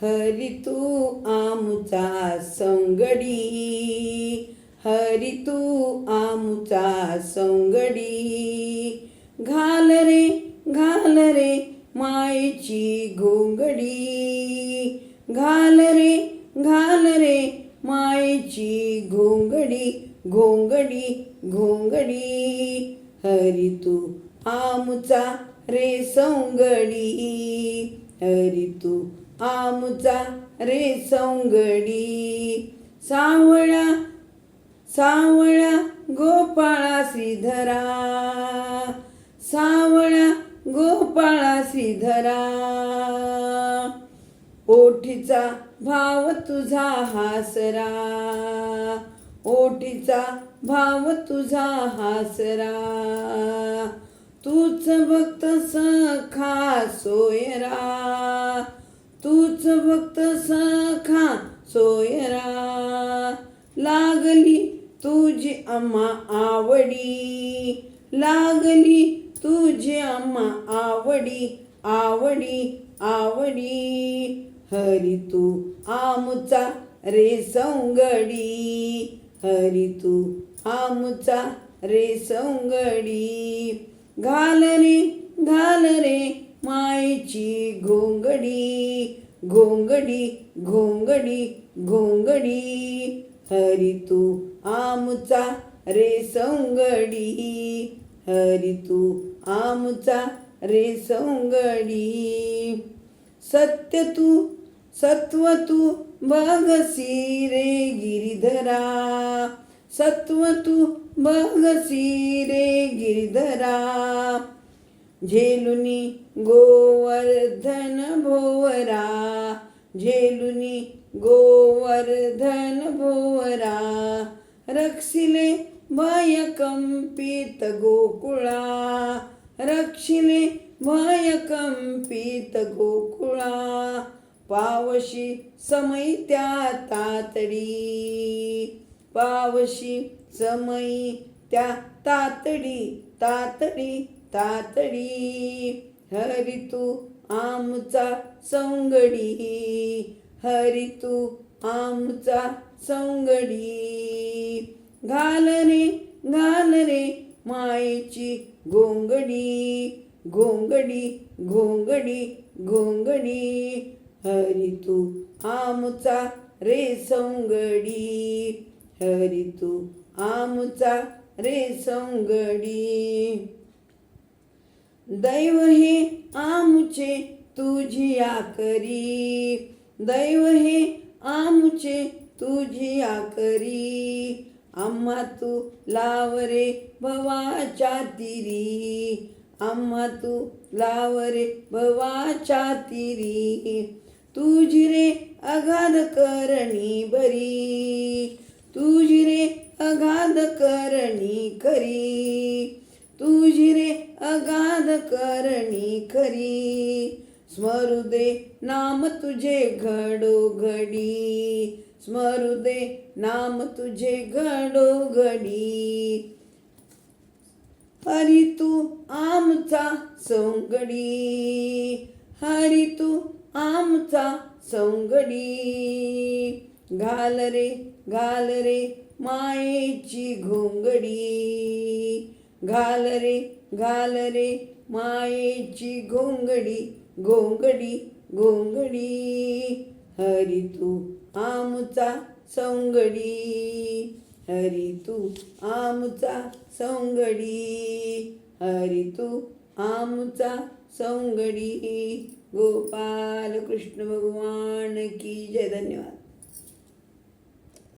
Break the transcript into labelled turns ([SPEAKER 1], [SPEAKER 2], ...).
[SPEAKER 1] हरी तू आमुचा संगडी, हरी तू आमुचा संगडी, घाल रे मायेची घोंगडी, घाल रे मायेची घोंगडी, घोंगडी घोंगडी, हरी तू आमुचा रे संगडी, हरी तू आमुचा रे संगडी, सावळा सावळा गोपाळा श्रीधरा, सावळा गोपाळा श्रीधरा, ओठीचा भाव तुझा हासरा, ओठीचा भाव तुझा हासरा, तूच भक्त सखा सोयरा, तूच भक्त सखा सोयरा, लागली तुझी आम्हा आवडी, लागली तुझी आम्हा आवडी, आवडी आवडी, हरी तू आमुचा रे संगडी, हरी तू आमुचा रे संगडी, घाल रे मायेची घोंगडी, घोंगडी घोंगडी घोंगडी, हरी तू आमुचा रे संगडी, हरी तू आमुचा रे संगडी, सत्व तू बघसी रे गिरिधरा, सत्व तू बघसी रे गिरिधरा, झेलुनी गोवर्धन भोवरा, झेलुनी गोवर्धन भोवरा, रक्षिले भय कंपित गोकुळा, रक्षिले भय कंपित गोकुळा, पावशी समय त्या तातडी, पावशी समय त्या तातडी, तातडी तातडी, हरी तू आमुचा संगडी, हरी तू आमुचा संगडी, घाल रे मायेची घोंगडी, घोंगडी घोंगडी घोंगडी, हरी तू आमुचा रे संगडी, हरी तू आमुचा रे संगडी, दैव हे आमुचे तुझी आकरी, दैव हे आमुचे तुझी आकरी, आम्हा तू लाव रे भवाच्या तिरी, आम्हा तू लाव रे भवाच्या तिरी, तुझी रे अगाध करणी बरी, तुझी रे अगाध करणी करी, तुझी रे अगाध करणी खरी, स्मरू दे नाम तुझे घडोघडी, स्मरू दे नाम तुझे घडोघडी, हरी तू आमचा संगडी, हरी तू आमचा संगडी, घाल रे मायेची घोंगडी, घाल रे मायेची घोंगडी, घोंगडी घोंगडी, हरी तू आमुचा संगडी, हरी तू आमुचा संगडी, हरी तू आमुचा संगडी, गोपाल कृष्ण भगवान की जय. धन्यवाद.